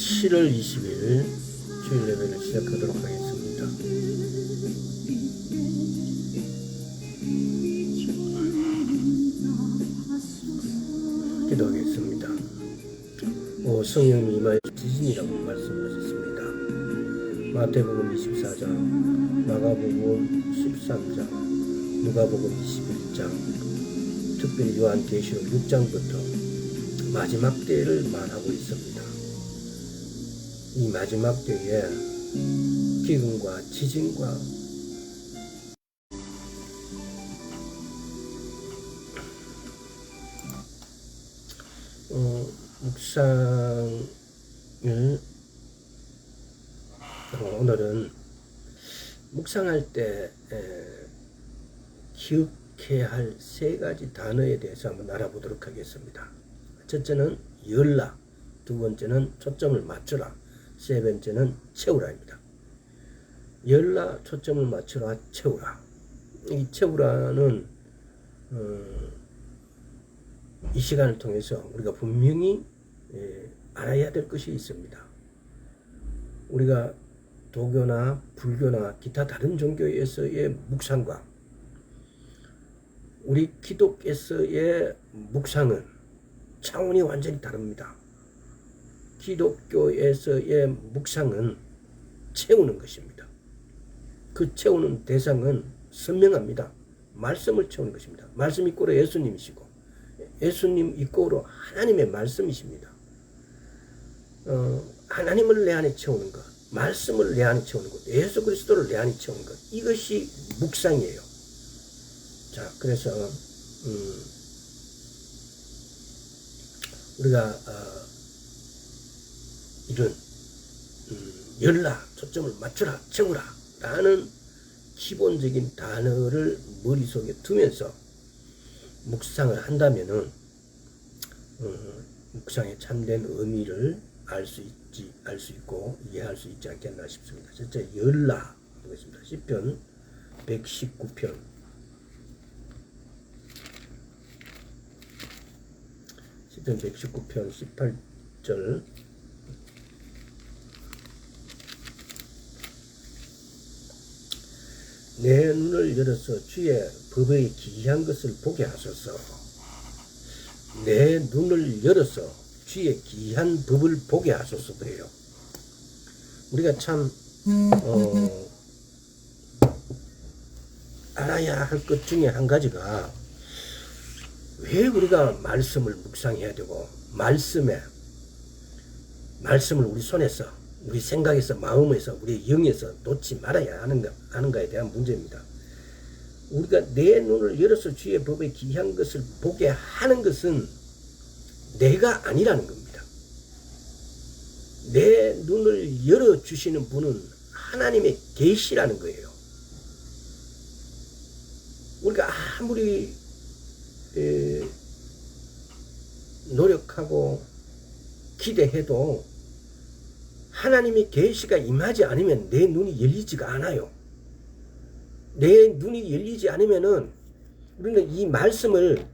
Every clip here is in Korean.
7월 20일 주일 예배를 시작하도록 하겠습니다. 기도하겠습니다. 오 성령님 임하여 지신이라고 말씀하셨습니다. 마태복음 24장, 마가복음 13장, 누가복음 21장, 특별히 요한계시록 6장부터 마지막 때를 말하고 있습니다. 이 마지막 때에 기근과 지진과 묵상을 오늘은 묵상할 때 기억해야 할 세 가지 단어에 대해서 한번 알아보도록 하겠습니다. 첫째는 열라, 두 번째는 초점을 맞추라, 세 번째는 채우라입니다. 열라, 초점을 맞추라, 채우라. 이 채우라는 이 시간을 통해서 우리가 분명히 알아야 될 것이 있습니다. 우리가 도교나 불교나 기타 다른 종교에서의 묵상과 우리 기독교에서의 묵상은 차원이 완전히 다릅니다. 기독교에서의 묵상은 채우는 것입니다. 그 채우는 대상은 선명합니다. 말씀을 채우는 것입니다. 말씀 이꼬로 예수님이시고 예수님 이꼬로 하나님의 말씀이십니다. 하나님을 내 안에 채우는 것, 말씀을 내 안에 채우는 것, 예수 그리스도를 내 안에 채우는 것, 이것이 묵상이에요. 자, 그래서 우리가 이런 열라, 초점을 맞추라, 채우라 라는 기본적인 단어를 머릿속에 두면서 묵상을 한다면은 묵상의 참된 의미를 알 수 있고 이해할 수 있지 않겠나 싶습니다. 첫째, 열라 보겠습니다. 시편 119편 119편 18절 내 눈을 열어서 주의 법의 기이한 것을 보게 하소서. 내 눈을 열어서 주의 기이한 법을 보게 하소서 그래요. 우리가 참 알아야 할 것 중에 한 가지가 왜 우리가 말씀을 묵상해야 되고 말씀을 우리 손에서 우리 생각에서 마음에서 우리 영에서 놓지 말아야 하는가에 대한 문제입니다. 우리가 내 눈을 열어서 주의 법의 기이한 것을 보게 하는 것은 내가 아니라는 겁니다. 내 눈을 열어주시는 분은 하나님의 계시라는 거예요. 우리가 아무리 노력하고 기대해도 하나님의 계시가 임하지 않으면 내 눈이 열리지가 않아요. 내 눈이 열리지 않으면은 우리는 이 말씀을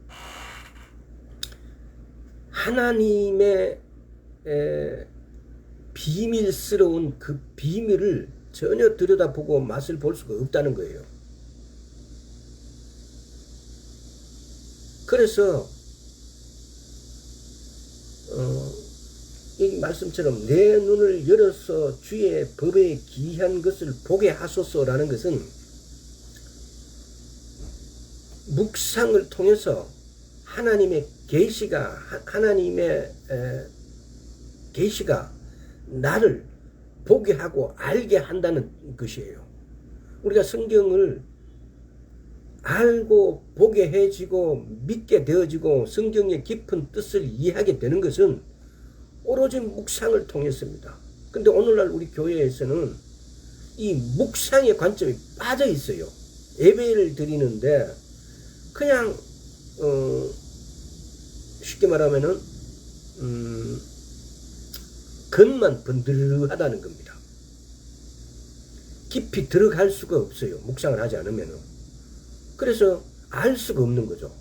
하나님의 비밀스러운 그 비밀을 전혀 들여다보고 맛을 볼 수가 없다는 거예요. 그래서 이 말씀처럼 내 눈을 열어서 주의 법에 기이한 것을 보게 하소서라는 것은 묵상을 통해서 하나님의 계시가 나를 보게 하고 알게 한다는 것이에요. 우리가 성경을 알고 보게 해지고 믿게 되어지고 성경의 깊은 뜻을 이해하게 되는 것은 오로지 묵상을 통해서입니다. 근데 오늘날 우리 교회에서는 이 묵상의 관점이 빠져 있어요. 예배를 드리는데 그냥 쉽게 말하면은 겉만 번들하다는 겁니다. 깊이 들어갈 수가 없어요. 묵상을 하지 않으면은. 그래서 알 수가 없는 거죠.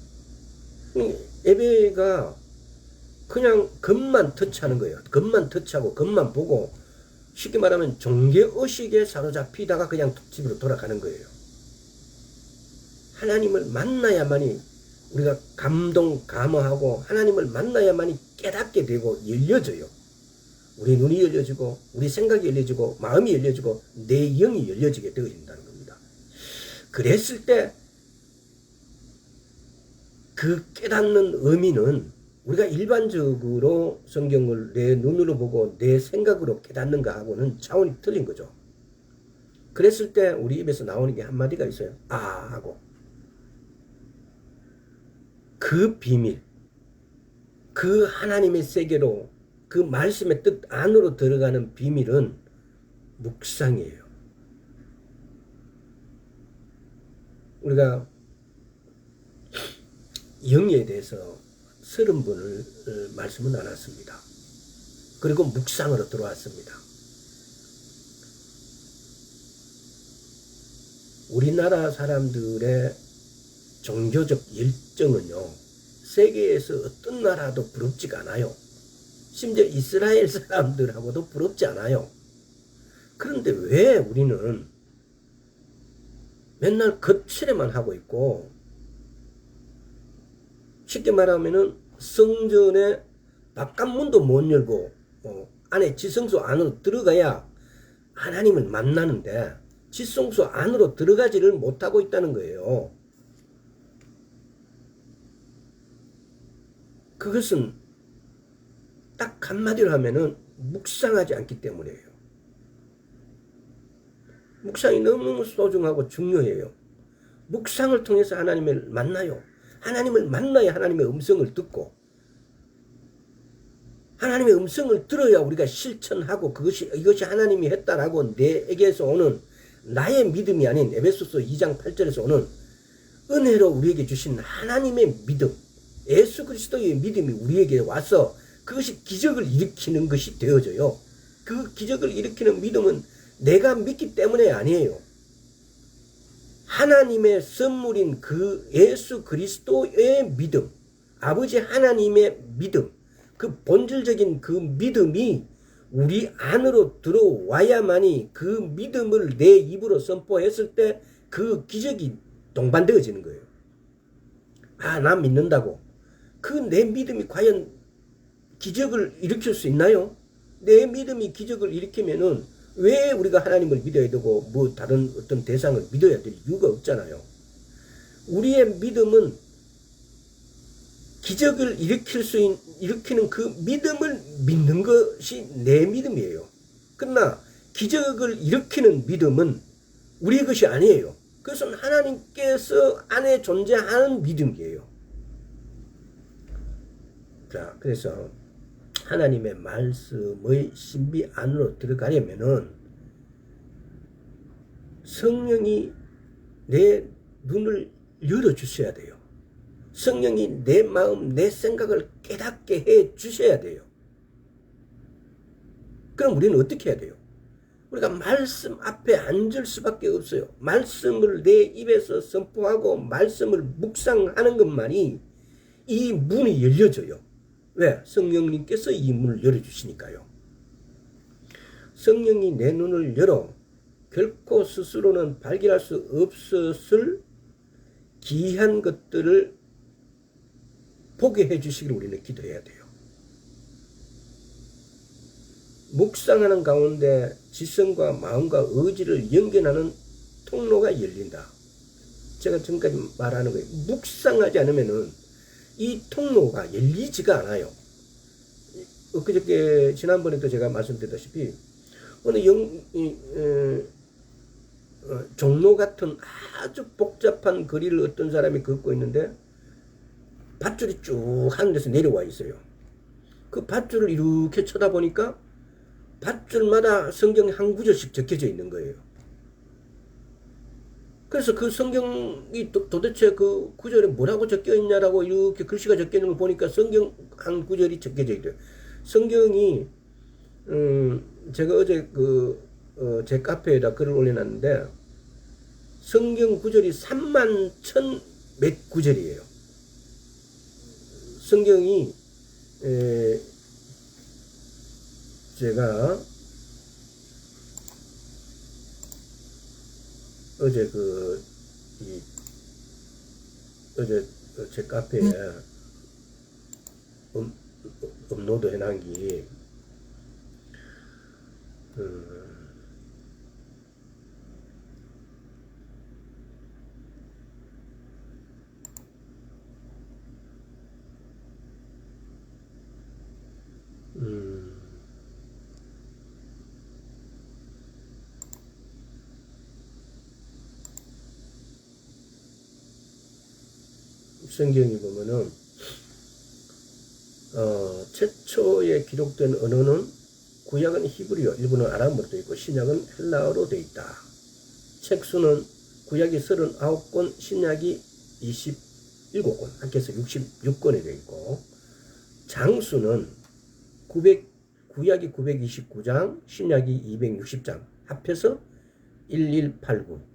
예배가 그냥 겉만 터치하는 거예요. 겉만 터치하고 겉만 보고 쉽게 말하면 종교의식에 사로잡히다가 그냥 집으로 돌아가는 거예요. 하나님을 만나야만이 우리가 감동감화하고 하나님을 만나야만이 깨닫게 되고 열려져요. 우리 눈이 열려지고 우리 생각이 열려지고 마음이 열려지고 내 영이 열려지게 되어진다는 겁니다. 그랬을 때 그 깨닫는 의미는 우리가 일반적으로 성경을 내 눈으로 보고 내 생각으로 깨닫는가 하고는 차원이 틀린 거죠. 그랬을 때 우리 입에서 나오는 게 한마디가 있어요. 아 하고. 그 비밀, 그 하나님의 세계로 그 말씀의 뜻 안으로 들어가는 비밀은 묵상이에요. 우리가 영에 대해서 30번을 말씀을 나눴습니다. 그리고 묵상으로 들어왔습니다. 우리나라 사람들의 종교적 열정은요, 세계에서 어떤 나라도 부럽지가 않아요. 심지어 이스라엘 사람들하고도 부럽지 않아요. 그런데 왜 우리는 맨날 겉칠에만 하고 있고, 쉽게 말하면은 성전에 바깥문도 못 열고 안에 지성소 안으로 들어가야 하나님을 만나는데 지성소 안으로 들어가지를 못하고 있다는 거예요. 그것은 딱 한마디로 하면은 묵상하지 않기 때문이에요. 묵상이 너무너무 소중하고 중요해요. 묵상을 통해서 하나님을 만나요. 하나님을 만나야 하나님의 음성을 듣고, 하나님의 음성을 들어야 우리가 실천하고 이것이 하나님이 했다라고 내에게서 오는 나의 믿음이 아닌 에베소서 2장 8절에서 오는 은혜로 우리에게 주신 하나님의 믿음, 예수 그리스도의 믿음이 우리에게 와서 그것이 기적을 일으키는 것이 되어져요. 그 기적을 일으키는 믿음은 내가 믿기 때문에 아니에요. 하나님의 선물인 그 예수 그리스도의 믿음, 아버지 하나님의 믿음, 그 본질적인 그 믿음이 우리 안으로 들어와야만이 그 믿음을 내 입으로 선포했을 때 그 기적이 동반되어지는 거예요. 아, 나 믿는다고. 그 내 믿음이 과연 기적을 일으킬 수 있나요? 내 믿음이 기적을 일으키면은 왜 우리가 하나님을 믿어야 되고 뭐 다른 어떤 대상을 믿어야 될 이유가 없잖아요. 우리의 믿음은 기적을 일으키는 그 믿음을 믿는 것이 내 믿음이에요. 그러나 기적을 일으키는 믿음은 우리의 것이 아니에요. 그것은 하나님께서 안에 존재하는 믿음이에요. 자, 그래서 하나님의 말씀의 신비 안으로 들어가려면은 성령이 내 눈을 열어주셔야 돼요. 성령이 내 마음, 내 생각을 깨닫게 해 주셔야 돼요. 그럼 우리는 어떻게 해야 돼요? 우리가 말씀 앞에 앉을 수밖에 없어요. 말씀을 내 입에서 선포하고 말씀을 묵상하는 것만이 이 문이 열려져요. 왜? 성령님께서 이 문을 열어주시니까요. 성령이 내 눈을 열어 결코 스스로는 발견할 수 없었을 귀한 것들을 보게 해주시기를 우리는 기도해야 돼요. 묵상하는 가운데 지성과 마음과 의지를 연결하는 통로가 열린다. 제가 지금까지 말하는 거예요. 묵상하지 않으면은 이 통로가 열리지가 않아요. 엊그저께 지난번에도 제가 말씀드렸다시피 어느 종로 같은 아주 복잡한 거리를 어떤 사람이 걷고 있는데 밧줄이 쭉 하는 데서 내려와 있어요. 그 밧줄을 이렇게 쳐다보니까 밧줄마다 성경 한 구절씩 적혀져 있는 거예요. 그래서 그 성경이 도대체 그 구절에 뭐라고 적혀 있냐라고 이렇게 글씨가 적혀 있는 걸 보니까 성경 한 구절이 적혀져 있대요. 성경이 제가 어제 제 카페에다 글을 올려놨는데 성경 구절이 31,000 몇 구절이에요. 성경이 에, 제가 어제 어제 제 카페에 업로드 해놓은 게 성경이 보면은 최초에 기록된 언어는 구약은 히브리어, 일부는 아람어로 되어 있고 신약은 헬라어로 되어 있다. 책수는 구약이 39권, 신약이 27권, 합해서 66권이 되어 있고 장수는 구약이 929장, 신약이 260장, 합해서 1189.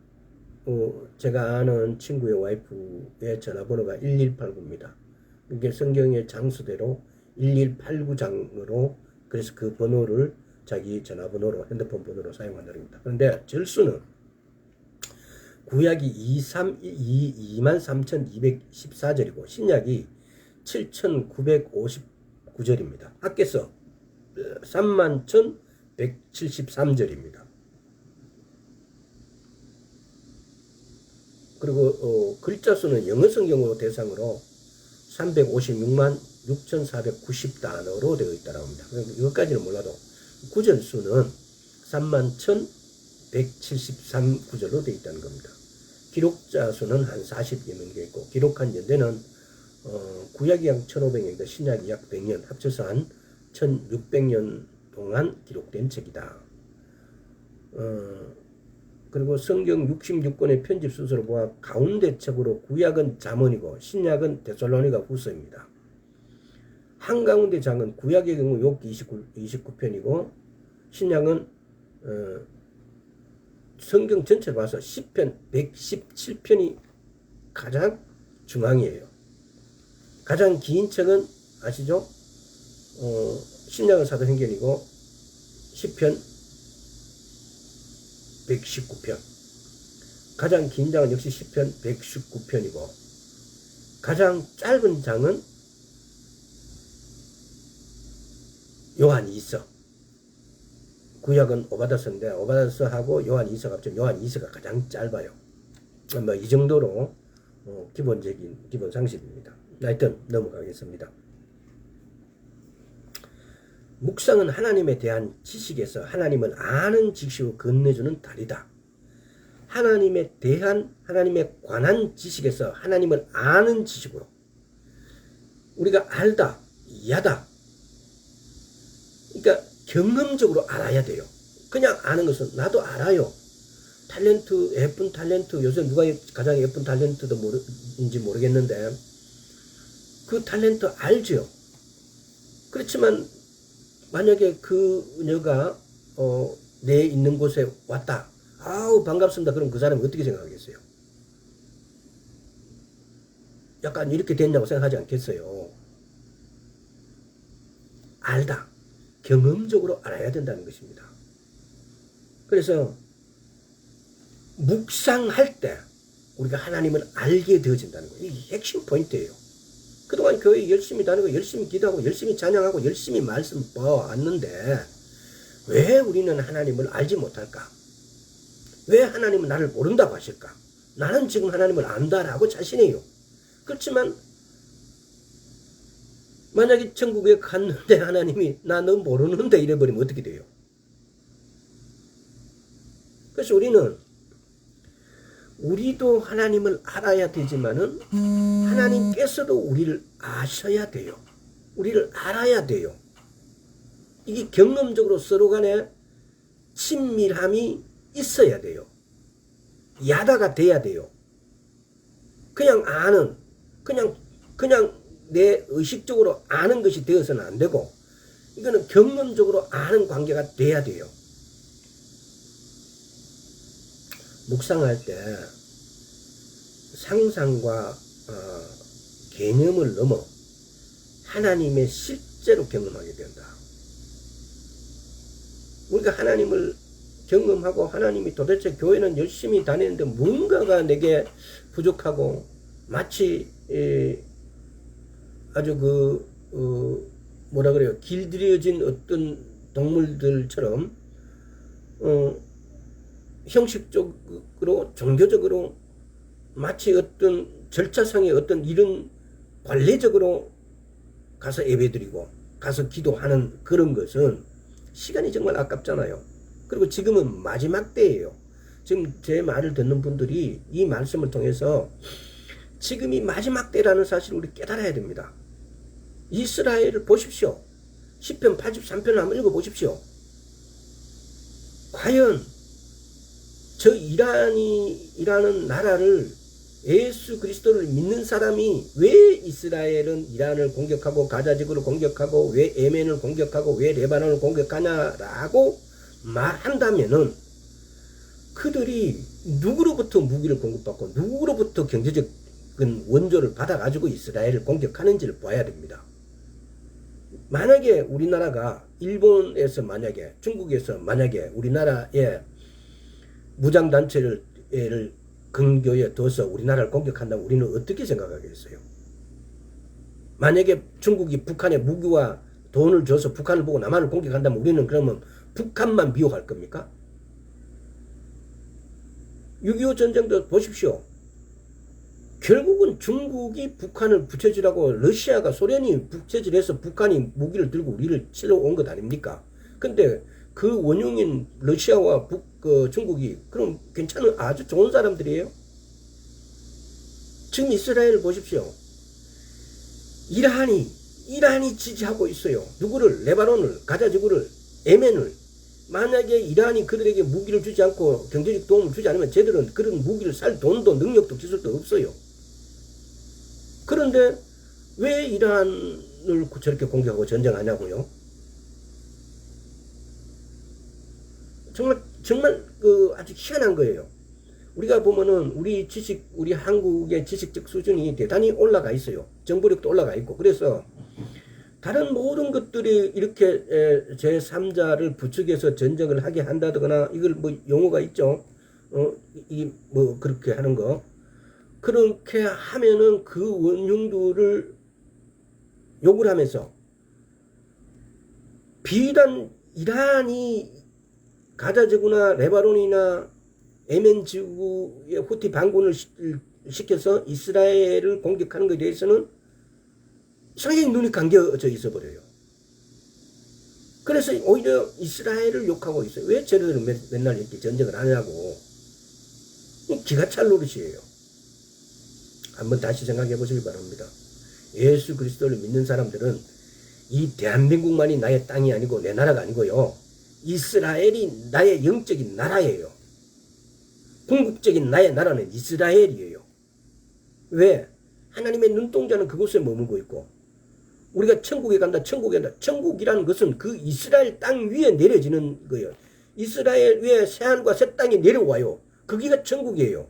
제가 아는 친구의 와이프의 전화번호가 1189입니다. 이게 성경의 장수대로 1189장으로 그래서 그 번호를 자기 전화번호로 핸드폰 번호로 사용한다는 겁니다. 그런데 절수는 구약이 23,214절이고 신약이 7,959절입니다. 합해서 31,173절입니다. 그리고 글자 수는 영어 성경으로 대상으로 356만 6,490단어로 되어 있다고 합니다. 이것까지는 몰라도 구절 수는 31,173구절로 되어 있다는 겁니다. 기록자 수는 한 40여 명 되어 있고 기록한 연대는 구약이 약 1,500년이다. 신약이 약 100년 합쳐서 한 1,600년 동안 기록된 책이다. 그리고 성경 66권의 편집 순서를 보아 가운데 책으로 구약은 잠언이고 신약은 데살로니가 후서입니다. 한가운데 장은 구약의 경우 욥기 29편이고 신약은 성경 전체를 봐서 시편 117편이 가장 중앙이에요. 가장 긴 책은 아시죠? 신약은 사도행전이고 시편 119편. 가장 긴 장은 역시 시편 119편이고 가장 짧은 장은 요한 2서. 구약은 오바다서인데 오바다서하고 요한 2서가 합쳐 요한 2서가 가장 짧아요. 뭐 이 정도로 기본적인 기본 상식입니다. 하여튼 넘어가겠습니다. 묵상은 하나님에 대한 지식에서 하나님을 아는 지식으로 건네주는 다리다. 하나님에 대한 하나님에 관한 지식에서 하나님을 아는 지식으로 우리가 알다, 이해하다. 그러니까 경험적으로 알아야 돼요. 그냥 아는 것은 나도 알아요. 탤런트, 예쁜 탤런트, 요새 누가 가장 예쁜 탤런트도 인지 모르겠는데 그 탤런트 알죠. 그렇지만 만약에 그녀가 내 있는 곳에 왔다. 아우 반갑습니다. 그럼 그 사람이 어떻게 생각하겠어요? 약간 이렇게 됐냐고 생각하지 않겠어요? 알다. 경험적으로 알아야 된다는 것입니다. 그래서 묵상할 때 우리가 하나님을 알게 되어진다는 거예요. 이게 핵심 포인트예요. 그동안 교회 열심히 다니고 열심히 기도하고 열심히 찬양하고 열심히 말씀 봐왔는데 왜 우리는 하나님을 알지 못할까? 왜 하나님은 나를 모른다고 하실까? 나는 지금 하나님을 안다라고 자신해요. 그렇지만 만약에 천국에 갔는데 하나님이 나 너 모르는데 이래버리면 어떻게 돼요? 그래서 우리도 하나님을 알아야 되지만은 하나님께서도 우리를 아셔야 돼요. 우리를 알아야 돼요. 이게 경험적으로 서로 간에 친밀함이 있어야 돼요. 야다가 돼야 돼요. 그냥 아는, 그냥 내 의식적으로 아는 것이 되어서는 안 되고, 이거는 경험적으로 아는 관계가 돼야 돼요. 묵상할 때 상상과 개념을 넘어 하나님의 실제로 경험하게 된다. 우리가 하나님을 경험하고 하나님이 도대체 교회는 열심히 다니는데 뭔가가 내게 부족하고 마치 아주 뭐라 그래요, 길들여진 어떤 동물들처럼 형식적으로 종교적으로 마치 어떤 절차상의 어떤 이런 관례적으로 가서 예배드리고 가서 기도하는 그런 것은 시간이 정말 아깝잖아요. 그리고 지금은 마지막 때예요. 지금 제 말을 듣는 분들이 이 말씀을 통해서 지금이 마지막 때라는 사실을 우리 깨달아야 됩니다. 이스라엘을 보십시오. 시편 83편을 한번 읽어보십시오. 과연 저 이란이라는 나라를 예수 그리스도를 믿는 사람이 왜 이스라엘은 이란을 공격하고 가자지구를 공격하고 왜 예멘을 공격하고 왜 레바논을 공격하냐라고 말한다면은 그들이 누구로부터 무기를 공급받고 누구로부터 경제적인 원조를 받아가지고 이스라엘을 공격하는지를 봐야 됩니다. 만약에 우리나라가 일본에서 만약에 중국에서 만약에 우리나라의 무장단체를 근교에 둬서 우리나라를 공격한다면 우리는 어떻게 생각하겠어요? 만약에 중국이 북한에 무기와 돈을 줘서 북한을 보고 남한을 공격한다면 우리는 그러면 북한만 미워할 겁니까? 6.25 전쟁도 보십시오. 결국은 중국이 북한을 부채질하고 러시아가 소련이 부채질해서 북한이 무기를 들고 우리를 치러 온 것 아닙니까? 근데 그 원흉인 러시아와 중국이 그럼 괜찮은 아주 좋은 사람들이에요. 지금 이스라엘 보십시오. 이란이 지지하고 있어요. 누구를? 레바논을, 가자지구를, 예멘을. 만약에 이란이 그들에게 무기를 주지 않고 경제적 도움을 주지 않으면 쟤들은 그런 무기를 살 돈도 능력도 기술도 없어요. 그런데 왜 이란을 저렇게 공격하고 전쟁하냐고요? 정말 아주 희한한 거예요. 우리가 보면은 우리 한국의 지식적 수준이 대단히 올라가 있어요. 정보력도 올라가 있고. 그래서 다른 모든 것들이 이렇게 제3자를 부추겨서 전쟁을 하게 한다거나 이걸 뭐 용어가 있죠. 그렇게 하는 거. 그렇게 하면은 그 원흉들을 욕을 하면서 비단 이란이 가자지구나 레바논이나 예멘 지구의 후티 반군을 시켜서 이스라엘을 공격하는 것에 대해서는 상당히 눈이 감겨져 있어 버려요. 그래서 오히려 이스라엘을 욕하고 있어요. 왜 쟤네들은 맨날 이렇게 전쟁을 하냐고. 기가 찰 노릇이에요. 한번 다시 생각해 보시기 바랍니다. 예수 그리스도를 믿는 사람들은 이 대한민국만이 나의 땅이 아니고 내 나라가 아니고요. 이스라엘이 나의 영적인 나라예요. 궁극적인 나의 나라는 이스라엘이에요. 왜? 하나님의 눈동자는 그곳에 머물고 있고 우리가 천국에 간다. 천국이라는 것은 그 이스라엘 땅 위에 내려지는 거예요. 이스라엘 위에 새하늘과 새 땅이 내려와요. 거기가 천국이에요.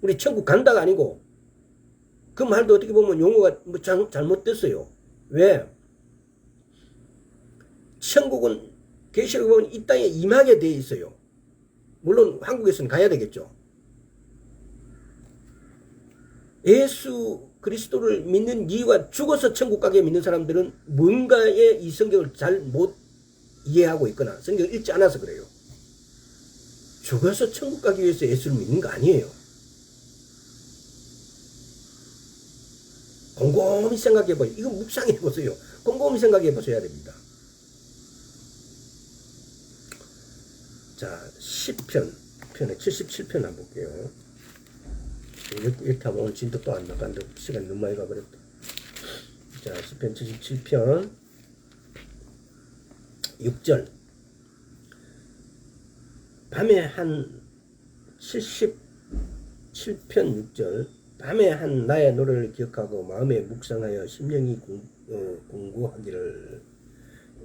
우리 천국 간다가 아니고 그 말도 어떻게 보면 용어가 잘못됐어요. 왜? 천국은 계시록에 보면 이 땅에 임하게 되어 있어요. 물론 한국에서는 가야 되겠죠. 예수 그리스도를 믿는 이유가 죽어서 천국 가게 믿는 사람들은 뭔가의 이 성경을 잘 못 이해하고 있거나 성경을 읽지 않아서 그래요. 죽어서 천국 가기 위해서 예수를 믿는 거 아니에요. 곰곰이 생각해 보세요. 이거 묵상해 보세요. 곰곰이 생각해 보셔야 됩니다. 자, 10편, 77편 한번 볼게요. 이렇게 하면 오늘 진도 안 나간다. 시간이 너무 많이 가버렸다. 자, 10편 77편 6절. 밤에 한 77편 6절. 밤에 한 나의 노래를 기억하고 마음에 묵상하여 심령이 궁구하기를.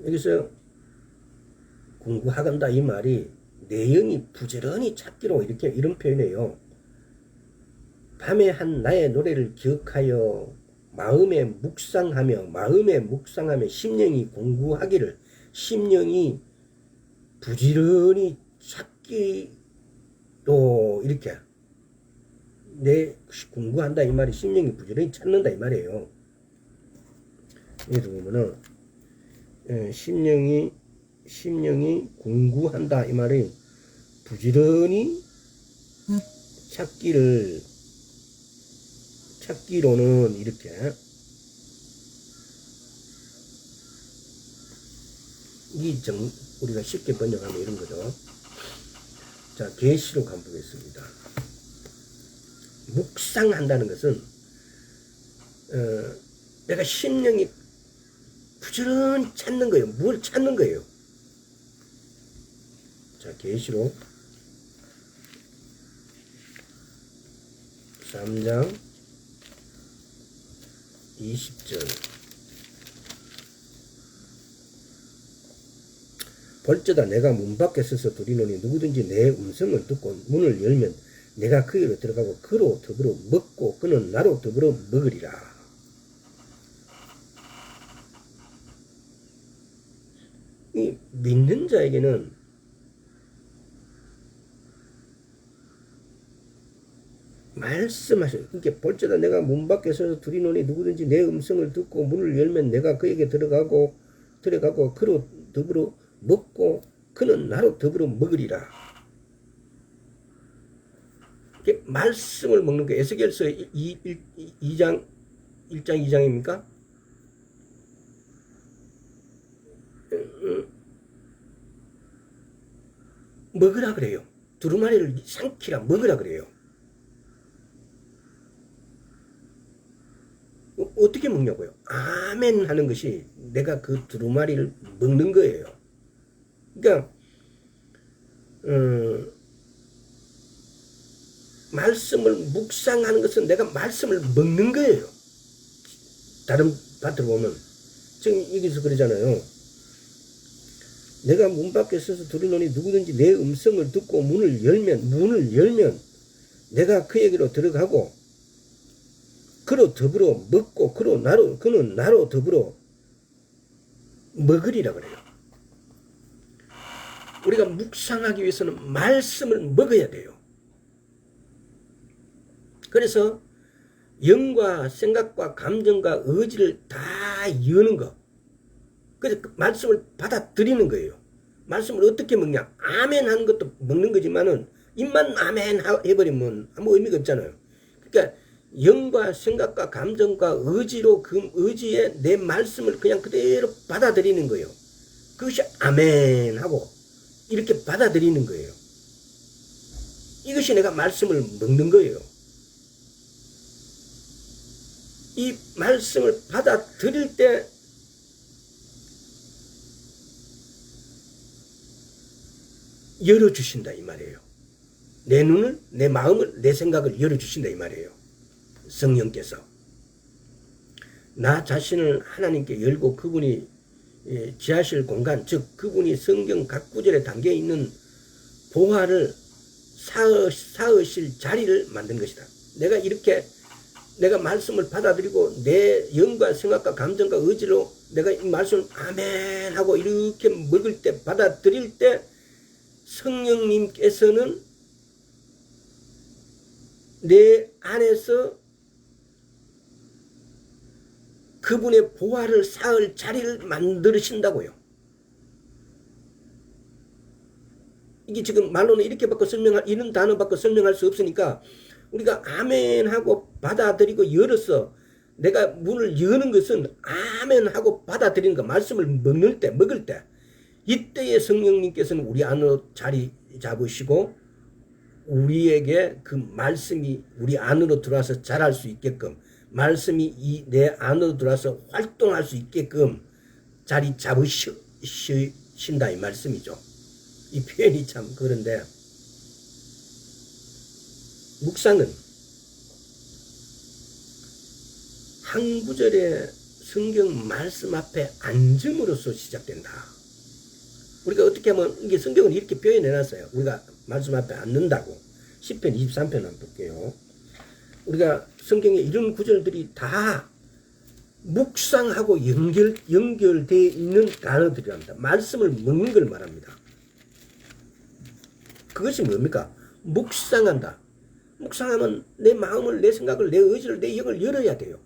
여기서 궁구하간다 이 말이 내 영이 부지런히 찾기로 이런 표현이에요. 밤에 한 나의 노래를 기억하여 마음에 묵상하며 심령이 공부하기를, 심령이 부지런히 찾기로, 이렇게 내 공부한다 이 말이 심령이 부지런히 찾는다 이 말이에요. 여기서 보면은 심령이 공부한다 이 말이 부지런히 찾기로는 이렇게 우리가 쉽게 번역하면 이런 거죠. 자, 계시록 한번 보겠습니다. 묵상한다는 것은 내가 심령이 부지런히 찾는 거예요. 뭘 찾는 거예요? 자, 계시록 3장 20절. 벌저다 내가 문 밖에 서서 두리노니 누구든지 내 음성을 듣고 문을 열면 내가 그에로 들어가고 그로 더불어 먹고 그는 나로 더불어 먹으리라. 이 믿는 자에게는 말씀하셔요. 이게 벌저다 내가 문 밖에 서서 두리노니 누구든지 내 음성을 듣고 문을 열면 내가 그에게 들어가고 그로 더불어 먹고 그는 나로 더불어 먹으리라. 이게 말씀을 먹는 거. 에스겔서 1장 2장입니까? 먹으라 그래요. 두루마리를 삼키라 먹으라 그래요. 어떻게 먹냐고요? 아멘 하는 것이 내가 그 두루마리를 먹는 거예요. 그러니까 말씀을 묵상하는 것은 내가 말씀을 먹는 거예요. 다른 파트로 보면 지금 여기서 그러잖아요. 내가 문 밖에 서서 두리노니 누구든지 내 음성을 듣고 문을 열면 내가 그에게로 들어가고 그로 더불어 먹고 그는 나로 더불어 먹으리라 그래요. 우리가 묵상하기 위해서는 말씀을 먹어야 돼요. 그래서 영과 생각과 감정과 의지를 다 여는 거. 그래서 그 말씀을 받아들이는 거예요. 말씀을 어떻게 먹냐? 아멘 하는 것도 먹는 거지만은 입만 아멘 해버리면 아무 의미가 없잖아요. 그러니까 영과 생각과 감정과 의지로 그 의지에 내 말씀을 그냥 그대로 받아들이는 거예요. 그것이 아멘 하고 이렇게 받아들이는 거예요. 이것이 내가 말씀을 먹는 거예요. 이 말씀을 받아들일 때 열어주신다 이 말이에요. 내 눈을, 내 마음을, 내 생각을 열어주신다 이 말이에요. 성령께서 나 자신을 하나님께 열고 그분이 지하실 공간, 즉 그분이 성경 각 구절에 담겨있는 보화를 쌓으실 자리를 만든 것이다. 내가 이렇게 내가 말씀을 받아들이고 내 영과 생각과 감정과 의지로 내가 이 말씀을 아멘 하고 이렇게 먹을 때, 받아들일 때 성령님께서는 내 안에서 그분의 보화를 쌓을 자리를 만드신다고요. 이게 지금 말로는 이렇게 바꿔 이런 단어 바꿔 설명할 수 없으니까 우리가 아멘 하고 받아들이고 열어서 내가 문을 여는 것은 아멘 하고 받아들이는 거, 말씀을 먹을 때 이때에 성령님께서는 우리 안으로 자리 잡으시고 우리에게 그 말씀이 우리 안으로 들어와서 자랄 수 있게끔, 말씀이 내 안으로 들어와서 활동할 수 있게끔 자리 잡으신다 이 말씀이죠. 이 표현이 참 그런데 묵상은 한 구절의 성경 말씀 앞에 앉음으로써 시작된다. 우리가 어떻게 하면 이게 성경은 이렇게 표현해놨어요. 우리가 말씀 앞에 앉는다고. 10편 23편 한번 볼게요. 우리가 성경에 이런 구절들이 다 묵상하고 연결되어 있는 단어들이랍니다. 말씀을 먹는 걸 말합니다. 그것이 뭡니까? 묵상한다. 묵상하면 내 마음을, 내 생각을, 내 의지를, 내 영을 열어야 돼요.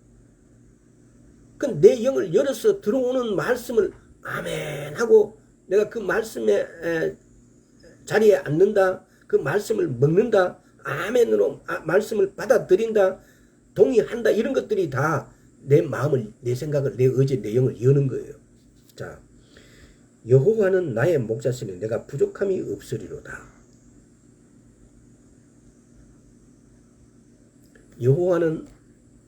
내 영을 열어서 들어오는 말씀을 아멘 하고 내가 그 말씀의 자리에 앉는다. 그 말씀을 먹는다. 아멘으로 말씀을 받아들인다. 동의한다. 이런 것들이 다 내 마음을, 내 생각을, 내 의지, 내 영을 여는 거예요. 자, 여호와는 나의 목자시니 내가 부족함이 없으리로다. 여호와는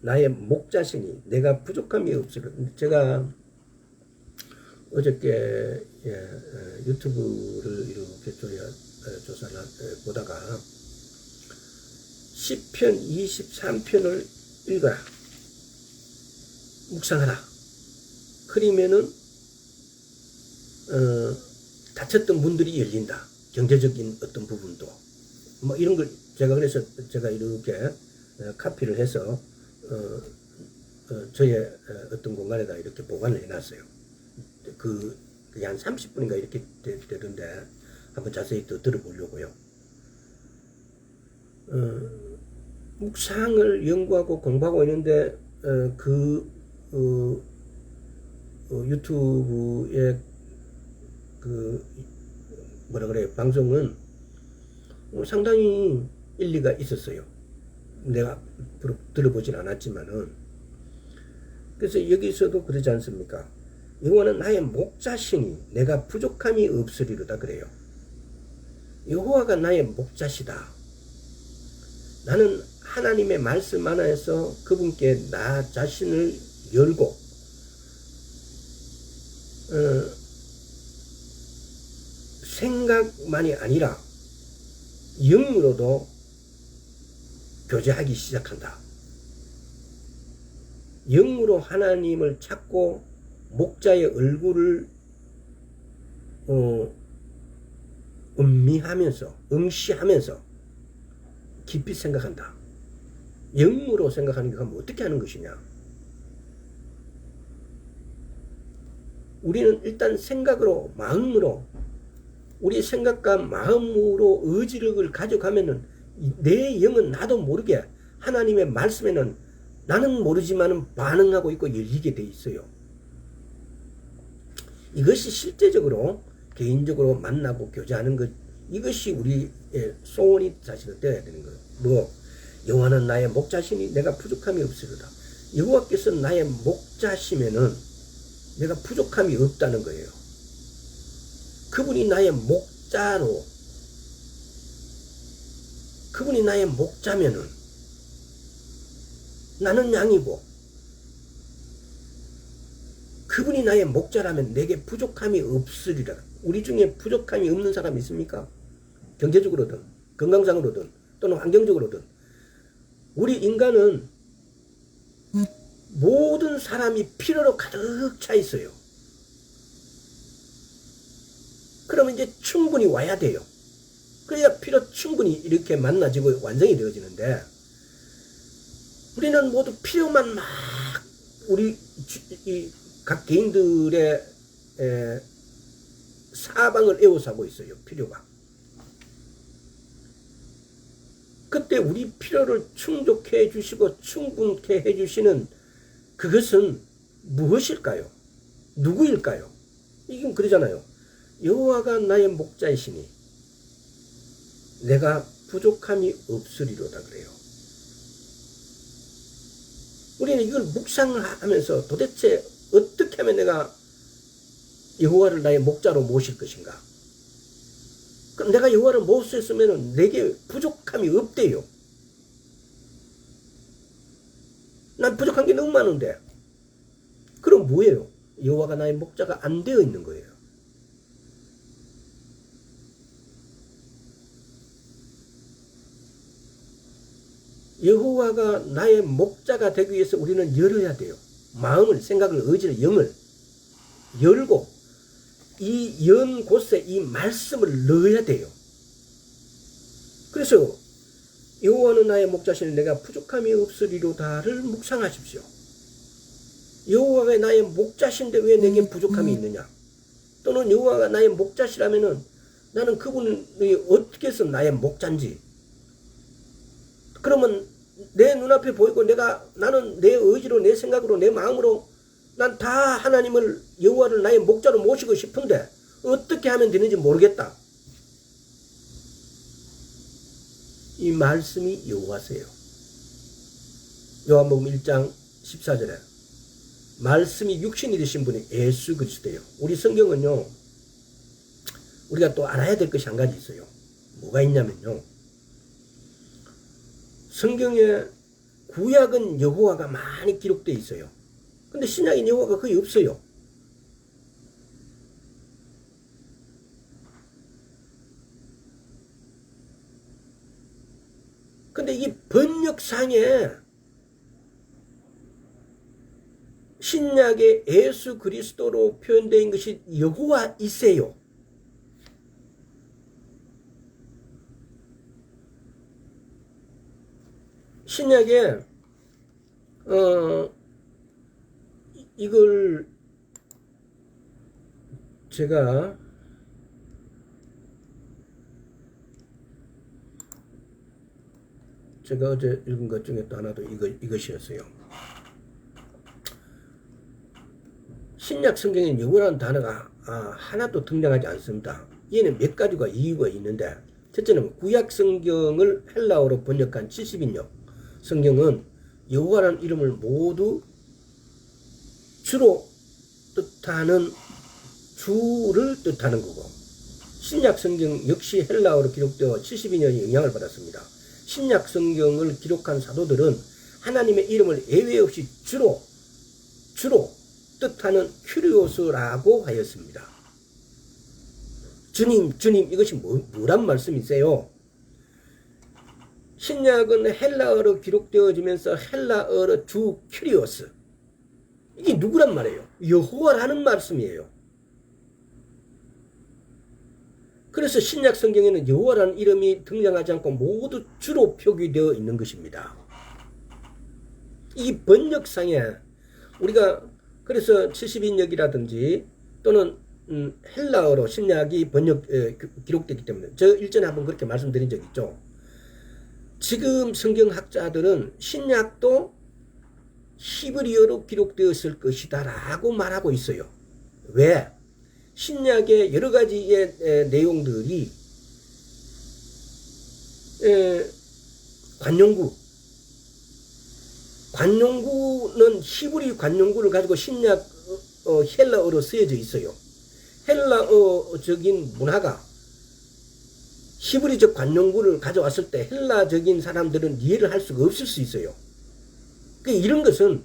나의 목자시니 내가 부족함이 없으리로다. 제가 어저께 유튜브를 이렇게 조사를 보다가 시편 23편을 읽어라. 묵상하라. 그러면은 닫혔던 문들이 열린다. 경제적인 어떤 부분도 뭐 이런 걸 그래서 제가 이렇게 카피를 해서 저의 어떤 공간에다 이렇게 보관을 해놨어요. 그게 한 30분인가 이렇게 되던데 한번 자세히 더 들어보려고요. 묵상을 연구하고 공부하고 있는데 유튜브의 뭐라 그래요, 방송은 상당히 일리가 있었어요. 내가 들어보진 않았지만은. 그래서 여기서도 그러지 않습니까? 여호와는 나의 목자시니 내가 부족함이 없으리로다 그래요. 여호와가 나의 목자시다. 나는 하나님의 말씀 하나에서 그분께 나 자신을 열고 생각만이 아니라 영으로도 교제하기 시작한다. 영으로 하나님을 찾고 목자의 얼굴을 응시하면서 깊이 생각한다. 영으로 생각하는 게 그럼 어떻게 하는 것이냐? 우리는 일단 생각으로, 마음으로, 우리 생각과 마음으로 의지력을 가져가면은 내 영은 나도 모르게 하나님의 말씀에는 나는 모르지만은 반응하고 있고 열리게 돼 있어요. 이것이 실제적으로 개인적으로 만나고 교제하는 것, 이것이 우리의 소원이 사실은 되어야 되는 거예요. 뭐 여호와는 나의 목자시니 내가 부족함이 없으리로다. 여호와께서 나의 목자시면은 내가 부족함이 없다는 거예요. 그분이 나의 목자로, 그분이 나의 목자면은 나는 양이고, 그분이 나의 목자라면 내게 부족함이 없으리라. 우리 중에 부족함이 없는 사람이 있습니까? 경제적으로든 건강상으로든 또는 환경적으로든. 우리 인간은 모든 사람이 필요로 가득 차 있어요. 그러면 이제 충분히 와야 돼요. 그래야 필요 충분히 이렇게 만나지고 완성이 되어지는데, 우리는 모두 필요만 막 우리 각 개인들의 사방을 에워싸고 있어요. 필요가. 그때 우리 필요를 충족해 주시고 충분케 해 주시는 그것은 무엇일까요? 누구일까요? 이건 그러잖아요. 여호와가 나의 목자이시니 내가 부족함이 없으리로다 그래요. 우리는 이걸 묵상을 하면서 도대체 어떻게 하면 내가 여호와를 나의 목자로 모실 것인가? 그럼 내가 여호와를 모셨으면 내게 부족함이 없대요. 난 부족한 게 너무 많은데. 그럼 뭐예요? 여호와가 나의 목자가 안 되어 있는 거예요. 여호와가 나의 목자가 되기 위해서 우리는 열어야 돼요. 마음을, 생각을, 의지를, 영을 열고 이 연 곳에 이 말씀을 넣어야 돼요. 그래서 여호와는 나의 목자시니 내가 부족함이 없으리로다를 묵상하십시오. 여호와가 나의 목자신데 왜 내게 부족함이 있느냐? 또는 여호와가 나의 목자시라면은 나는 그분이 어떻게 해서 나의 목자인지. 그러면 내 눈앞에 보이고 나는 내 의지로 내 생각으로 내 마음으로 난 다 하나님을 여호와를 나의 목자로 모시고 싶은데 어떻게 하면 되는지 모르겠다. 이 말씀이 여호와세요. 요한복음 1장 14절에 말씀이 육신이 되신 분이 예수 그리스도예요. 우리 성경은요, 우리가 또 알아야 될 것이 한 가지 있어요. 뭐가 있냐면요, 성경에 구약은 여호와가 많이 기록되어 있어요. 근데 신약인 여호와가 거의 없어요. 근데 이 번역상에 신약의 예수 그리스도로 표현된 것이 여호와이세요. 신약에 이걸 제가 어제 읽은 것 중에 또 하나도 이것이었어요. 신약 성경에는 영어라는 단어가 하나도 등장하지 않습니다. 얘는 몇 가지가 이유가 있는데, 첫째는 구약 성경을 헬라어로 번역한 70인역 성경은 여호와라는 이름을 모두 주로 뜻하는 주를 뜻하는 거고, 신약 성경 역시 헬라어로 기록되어 70인역의 영향을 받았습니다. 신약 성경을 기록한 사도들은 하나님의 이름을 예외 없이 주로 뜻하는 큐리오스라고 하였습니다. 주님 이것이 뭐란 말씀이세요? 신약은 헬라어로 기록되어지면서 헬라어로 주 큐리오스, 이게 누구란 말이에요? 여호와라는 말씀이에요. 그래서 신약 성경에는 여호와라는 이름이 등장하지 않고 모두 주로 표기되어 있는 것입니다. 이 번역상에 우리가 그래서 70인역이라든지 또는 헬라어로 신약이 기록되기 때문에 저 일전에 한번 그렇게 말씀드린 적 있죠. 지금 성경학자들은 신약도 히브리어로 기록되었을 것이다 라고 말하고 있어요. 왜? 신약의 여러 가지의 내용들이 관용구는 히브리 관용구를 가지고 신약 헬라어로 쓰여져 있어요. 헬라어적인 문화가 히브리적 관용구를 가져왔을 때 헬라적인 사람들은 이해를 할 수가 없을 수 있어요. 이런 것은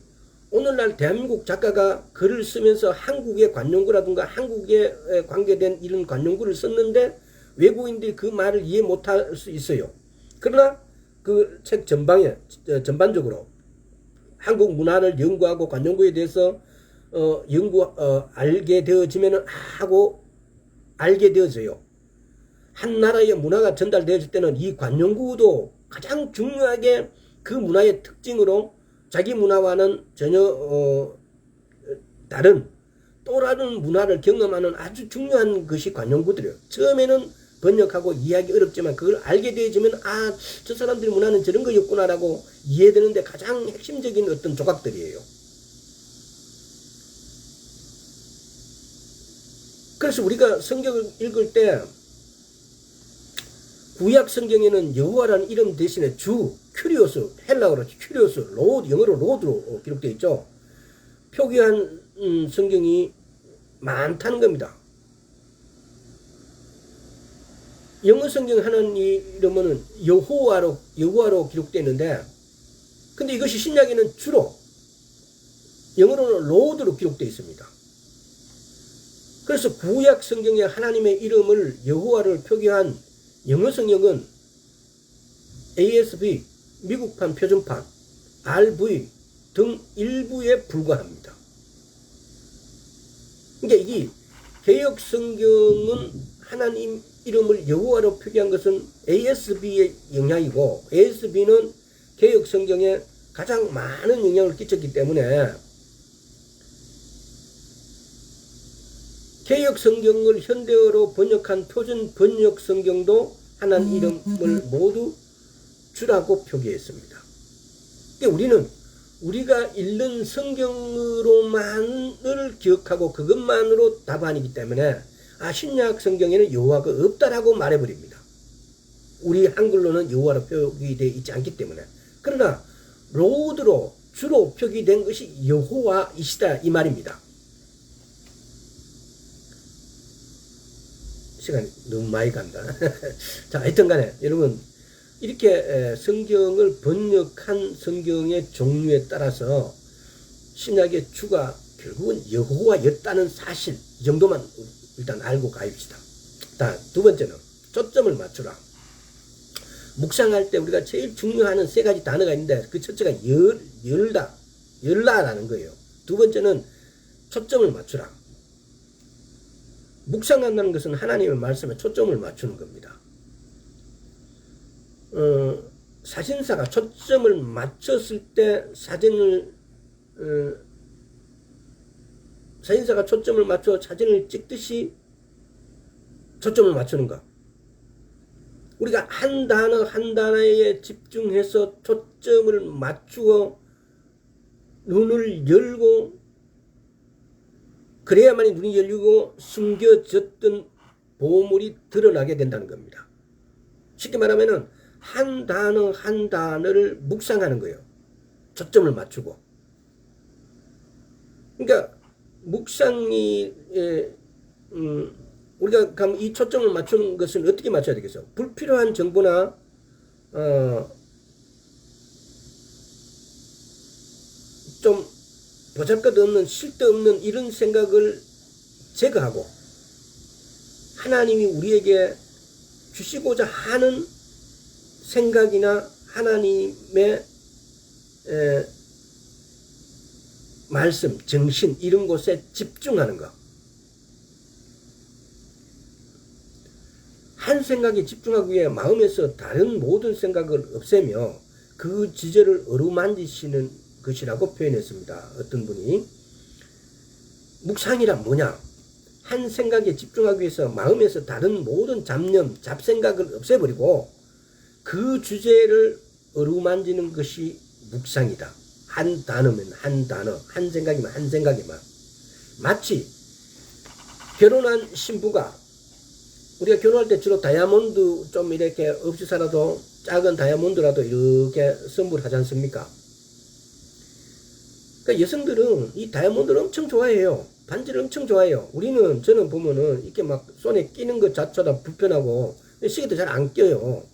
오늘날 대한민국 작가가 글을 쓰면서 한국의 관용구라든가 한국에 관계된 이런 관용구를 썼는데 외국인들이 그 말을 이해 못할 수 있어요. 그러나 그 책 전반적으로 한국 문화를 연구하고 관용구에 대해서 알게 되어지면은 알게 되어져요. 한 나라의 문화가 전달되어질 때는 이 관용구도 가장 중요하게 그 문화의 특징으로 자기 문화와는 전혀 다른 또 다른 문화를 경험하는 아주 중요한 것이 관용구들이에요. 처음에는 번역하고 이해하기 어렵지만 그걸 알게 되어지면 저 사람들의 문화는 저런 거였구나라고 이해되는데 가장 핵심적인 어떤 조각들이에요. 그래서 우리가 성경을 읽을 때 구약 성경에는 여호와라는 이름 대신에 주, 큐리오스, 헬라어로 큐리오스, 로드, 영어로 로드로 기록되어 있죠. 표기한 성경이 많다는 겁니다. 영어 성경 하나님 이름은 여호와로 기록되어 있는데, 근데 이것이 신약에는 주로 영어로는 로드로 기록되어 있습니다. 그래서 구약 성경에 하나님의 이름을 여호와를 표기한 영어 성경은 ASB, 미국판 표준판, RV 등 일부에 불과합니다. 그러니까 이 개역 성경은 하나님 이름을 여호와로 표기한 것은 ASB의 영향이고, ASB는 개역 성경에 가장 많은 영향을 끼쳤기 때문에 개역 성경을 현대어로 번역한 표준 번역 성경도 하나님 이름을 모두 주라고 표기했습니다. 그러니까 우리는 우리가 읽는 성경으로만을 기억하고 그것만으로 답안이기 때문에 신약 성경에는 여호와가 없다라고 말해버립니다. 우리 한글로는 여호와로 표기되어 있지 않기 때문에. 그러나 로드로 주로 표기된 것이 여호와이시다 이 말입니다. 시간이 너무 많이 간다. 자, 하여튼 간에 여러분 이렇게 성경을 번역한 성경의 종류에 따라서 신약의 주가 결국은 여호와였다는 사실 이 정도만 일단 알고 가입시다. 두 번째는 초점을 맞추라. 묵상할 때 우리가 제일 중요한 세 가지 단어가 있는데 그 첫째가 열라라는 거예요. 두 번째는 초점을 맞추라. 묵상한다는 것은 하나님의 말씀에 초점을 맞추는 겁니다. 사진사가 초점을 맞췄을 때 사진사가 초점을 맞춰 사진을 찍듯이 초점을 맞추는가? 우리가 한 단어 한 단어에 집중해서 초점을 맞추어 눈을 열고 그래야만이 눈이 열리고 숨겨졌던 보물이 드러나게 된다는 겁니다. 쉽게 말하면은 한 단어 한 단어를 묵상하는 거예요. 초점을 맞추고. 그러니까 묵상이 우리가 이 초점을 맞추는 것은 어떻게 맞춰야 되겠어? 불필요한 정보나 좀 보잘것없는 쓸데없는 이런 생각을 제거하고 하나님이 우리에게 주시고자 하는 생각이나 하나님의 말씀, 정신 이런 곳에 집중하는 것. 한 생각에 집중하기 위해 마음에서 다른 모든 생각을 없애며 그 지저를 어루만지시는 것이라고 표현했습니다. 어떤 분이. 묵상이란 뭐냐? 한 생각에 집중하기 위해서 마음에서 다른 모든 잡념, 잡생각을 없애버리고 그 주제를 어루만지는 것이 묵상이다. 한 단어면 한 단어, 한 생각이면 한 생각이면. 마치 결혼한 신부가 우리가 결혼할 때 주로 다이아몬드 좀 이렇게 없이 살아도 작은 다이아몬드라도 이렇게 선물하지 않습니까? 그러니까 여성들은 이 다이아몬드를 엄청 좋아해요. 반지를 엄청 좋아해요. 저는 보면은 이렇게 막 손에 끼는 것 자체가 불편하고 시계도 잘 안 껴요.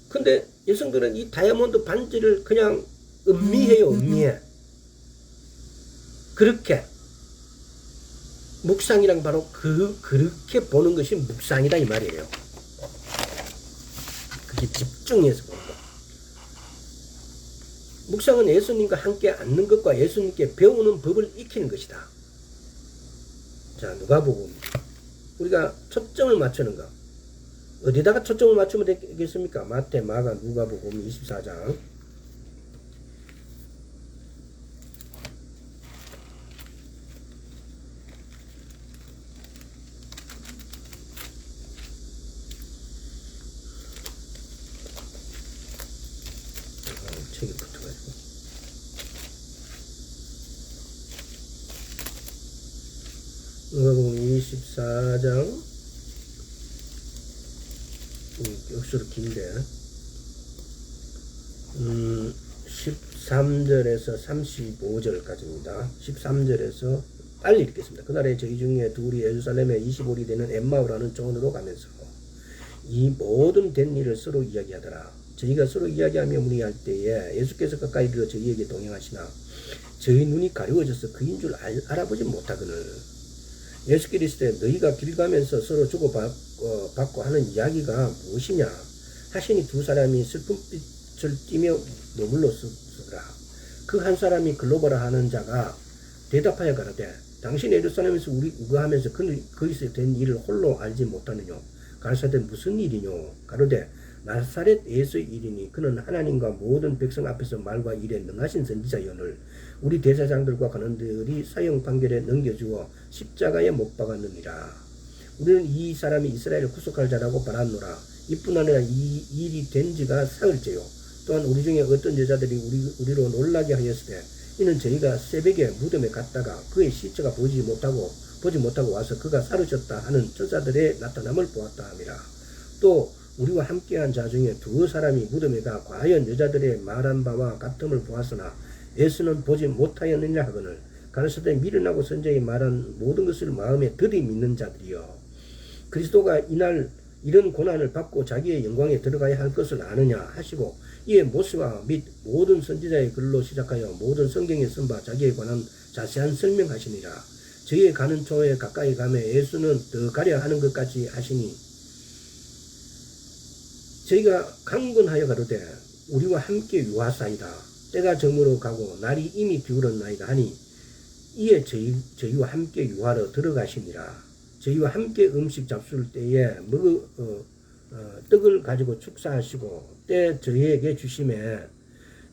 근데 여성들은 이 다이아몬드 반지를 그냥 음미해요. 음미해. 그렇게 묵상이랑 바로 그렇게 보는 것이 묵상이다 이 말이에요. 그게 집중해서 보는 거. 묵상은 예수님과 함께 앉는 것과 예수님께 배우는 법을 익히는 것이다. 자, 누가복음. 우리가 초점을 맞추는 거. 어디다가 초점을 맞추면 되겠습니까? 마태, 마가, 누가복음 24장. 책이 붙어가지고. 누가복음 24장. 역수로 긴데. 13절에서 35절까지입니다. 13절에서 빨리 읽겠습니다. 그날에 저희 중에 둘이 예루살렘에 25리 되는 엠마오라는 촌으로 가면서 이 모든 된 일을 서로 이야기하더라. 저희가 서로 이야기하며 문의할 때에 예수께서 가까이 들어 저희에게 동행하시나 저희 눈이 가려워져서 그인 줄 알아보지 못하거늘. 예수께서 이르시되 너희가 길 가면서 서로 주고받고 하는 이야기가 무엇이냐 하시니 두 사람이 슬픔빛을 띠며 머물러 서더라. 그 한 사람이 글로버라 하는 자가 대답하여 가라되 당신 예루살렘에서 우리 우거하면서 거기서 된 일을 홀로 알지 못하느뇨. 가르사대 무슨 일이뇨. 가로되 나사렛 예수의 일이니 그는 하나님과 모든 백성 앞에서 말과 일에 능하신 선지자연을 우리 대제사장들과 관원들이 사형 판결에 넘겨주어 십자가에 못 박았느니라. 우리는 이 사람이 이스라엘을 구속할 자라고 바랐노라. 이뿐 아니라 이 일이 된 지가 사흘째요. 또한 우리 중에 어떤 여자들이 우리로 놀라게 하였으되 이는 저희가 새벽에 무덤에 갔다가 그의 시체가 보지 못하고 와서 그가 사르셨다 하는 천사들의 나타남을 보았다 함이라. 또 우리와 함께한 자 중에 두 사람이 무덤에 가 과연 여자들의 말한 바와 같음을 보았으나 예수는 보지 못하였느냐 하거늘 가르쳐되 미련하고 선자의 말한 모든 것을 마음에 들이 믿는 자들이여 그리스도가 이날 이런 고난을 받고 자기의 영광에 들어가야 할 것을 아느냐 하시고 이에 모세와 및 모든 선지자의 글로 시작하여 모든 성경에 쓴 바 자기에 관한 자세한 설명하시니라. 저희의 가는 초에 가까이 가매 예수는 더 가려 하는 것까지 하시니 저희가 강건하여 가로되 우리와 함께 유하사이다. 때가 저물어 가고 날이 이미 기울었나이다 하니 이에 저희와 함께 유하러 들어가시니라. 저희와 함께 음식 잡술 때에 떡을 가지고 축사하시고 때 저희에게 주심에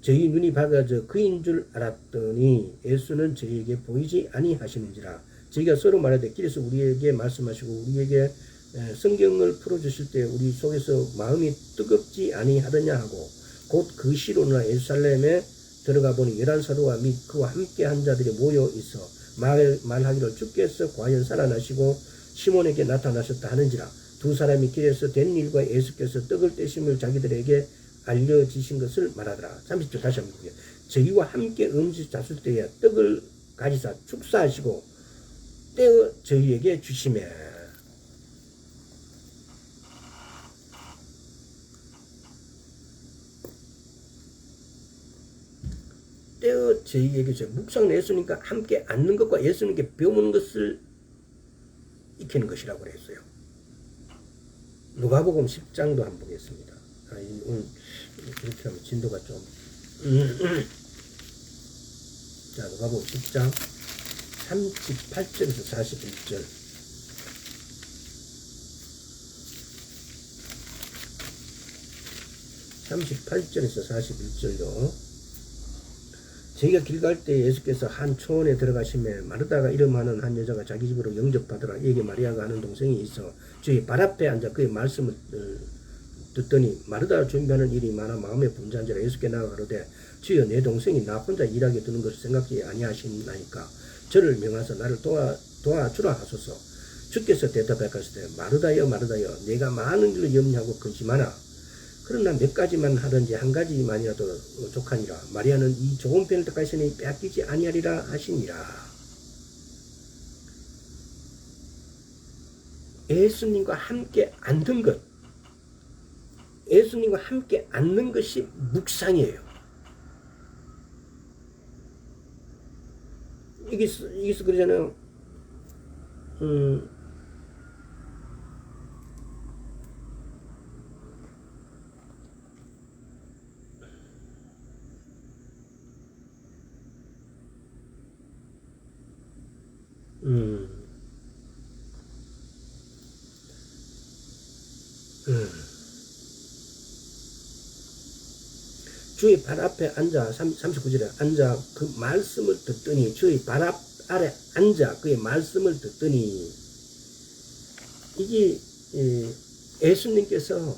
저희 눈이 밝아져 그인 줄 알았더니 예수는 저희에게 보이지 아니하시는지라. 저희가 서로 말하되 길에서 우리에게 말씀하시고 우리에게 성경을 풀어주실 때 우리 속에서 마음이 뜨겁지 아니하더냐 하고 곧 그 시로나 예루살렘에 들어가 보니 11사도와 및 그와 함께 한 자들이 모여 있어 말하기를 주께서 과연 살아나시고 시몬에게 나타나셨다 하는지라. 두 사람이 길에서 된 일과 예수께서 떡을 떼심을 자기들에게 알려지신 것을 말하더라. 30절 다시 한번 볼게요. 저희와 함께 음식 잡술 때에 떡을 가지사 축사하시고 떼어 저희에게 주시매. 떼어 저희에게 주시매. 묵상을 예수님과 함께 앉는 것과 예수님께 배우는 것을 익히는 것이라고 했어요. 누가복음 10장도 한번 보겠습니다. 오늘 이렇게 하면 진도가 좀 자, 누가복음 10장 38절에서 41절 38절에서 41절요. 저희가 길 갈 때 예수께서 한 초원에 들어가시며 마르다가 이름하는 한 여자가 자기 집으로 영접받으라. 이에게 마리아가 하는 동생이 있어 저희 발 앞에 앉아 그의 말씀을 듣더니 마르다가 준비하는 일이 많아 마음에 분주한지라. 예수께 나아가 가로되 주여 내 동생이 나 혼자 일하게 두는 것을 생각지 아니하시나이까 저를 명하사 나를 도와주라 하소서. 주께서 대답하여 가시되 마르다여 마르다여 내가 많은 일을 염려하고 근심하나 그러나 몇 가지만 하든지 한 가지만이라도 족하니라. 마리아는 이 좋은 편을 택하시니 빼앗기지 아니하리라 하시니라. 예수님과 함께 앉는 것, 예수님과 함께 앉는 것이 묵상이에요. 이게 그러잖아요. 주의 발 앞에 앉아 39절에 앉아 그 말씀을 듣더니 주의 발 앞 아래 앉아 그의 말씀을 듣더니 이게 예수님께서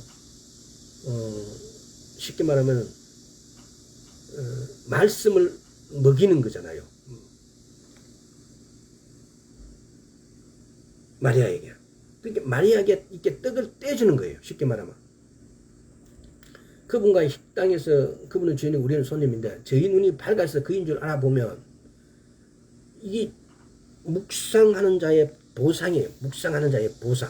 쉽게 말하면 말씀을 먹이는 거잖아요. 마리아에게. 그러니까 마리아에게 이렇게 떡을 떼주는 거예요. 쉽게 말하면. 그분과의 식당에서 그분은 주인이고 우리는 손님인데 저희 눈이 밝아서 그인 줄 알아보면 이게 묵상하는 자의 보상이에요. 묵상하는 자의 보상.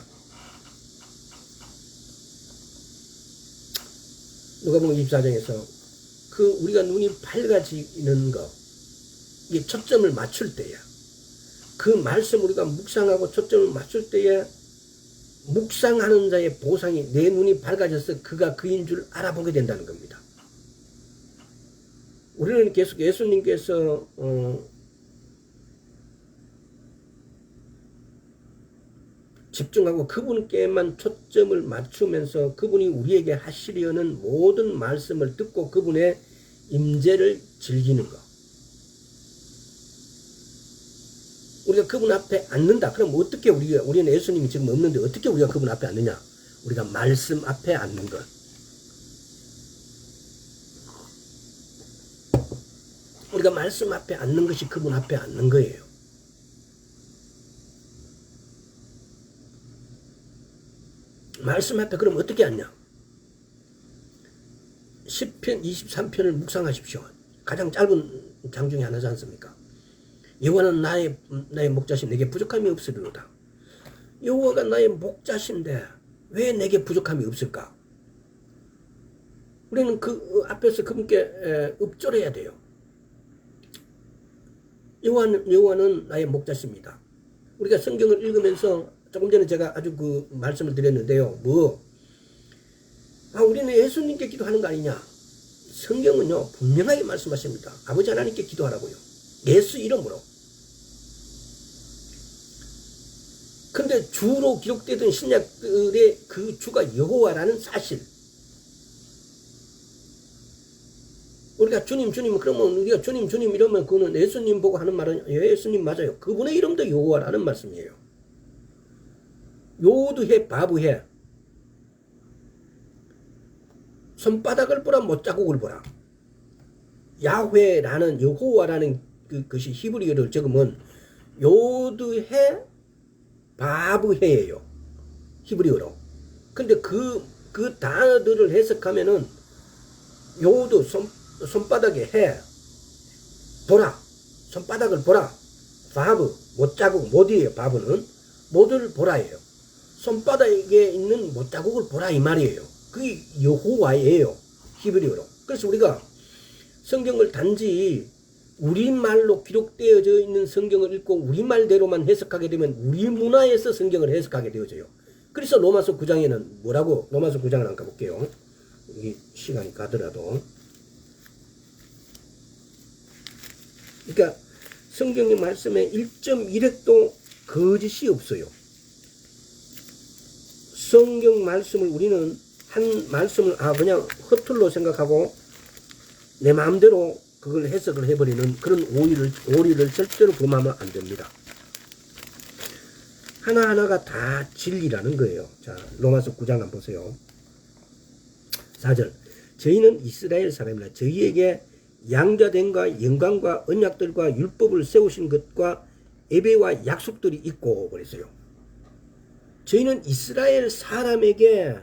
누가복음 24장에서 그 우리가 눈이 밝아지는 거 이게 초점을 맞출 때야. 그 말씀 우리가 묵상하고 초점을 맞출 때에 묵상하는 자의 보상이 내 눈이 밝아져서 그가 그인 줄 알아보게 된다는 겁니다. 우리는 계속 예수님께서 집중하고 그분께만 초점을 맞추면서 그분이 우리에게 하시려는 모든 말씀을 듣고 그분의 임재를 즐기는 것. 우리가 그분 앞에 앉는다. 그럼 어떻게 우리는 예수님이 지금 없는데 어떻게 우리가 그분 앞에 앉느냐? 우리가 말씀 앞에 앉는 것. 우리가 말씀 앞에 앉는 것이 그분 앞에 앉는 거예요. 말씀 앞에 그럼 어떻게 앉냐? 10편, 23편을 묵상하십시오. 가장 짧은 장 중에 하나지 않습니까? 여호와는 나의 목자신 내게 부족함이 없으리로다. 여호와가 나의 목자신데 왜 내게 부족함이 없을까? 우리는 그 앞에서 그분께 읍조려야 돼요. 여호와는 나의 목자십니다. 우리가 성경을 읽으면서 조금 전에 제가 아주 그 말씀을 드렸는데요. 우리는 예수님께 기도하는 거 아니냐? 성경은요 분명하게 말씀하십니다. 아버지 하나님께 기도하라고요. 예수 이름으로. 근데 주로 기록되던 신약들의 그 주가 여호와라는 사실. 우리가 주님 그러면 우리가 주님 이러면 그거는 예수님 보고 하는 말은 예수님 맞아요. 그분의 이름도 여호와라는 말씀이에요. 요두해 바브해. 손바닥을 보라 못자국을 보라. 야훼라는 여호와라는 그것이 히브리어를 적으면 요두해 바브해예요. 히브리어로. 근데 그 단어들을 해석하면은 요두 손바닥에 해 보라. 손바닥을 보라. 바브 못자국 못이에요. 바브는 못을 보라예요. 손바닥에 있는 못자국을 보라 이 말이에요. 그게 여호와예요. 히브리어로. 그래서 우리가 성경을 단지 우리말로 기록되어져 있는 성경을 읽고 우리말대로만 해석하게 되면 우리 문화에서 성경을 해석하게 되어져요. 그래서 로마서 9장에는 뭐라고? 로마서 9장을 한번 가볼게요. 이 시간이 가더라도. 그러니까 성경의 말씀에 1.1획도 거짓이 없어요. 성경 말씀을 우리는 한 말씀을 그냥 허툴로 생각하고 내 마음대로 그걸 해석을 해버리는 그런 오리를 절대로 범하면 안 됩니다. 하나하나가 다 진리라는 거예요. 자, 로마서 9장 한번 보세요. 4절. 저희는 이스라엘 사람이라 저희에게 양자됨과 영광과 언약들과 율법을 세우신 것과 예배와 약속들이 있고 그랬어요. 저희는 이스라엘 사람에게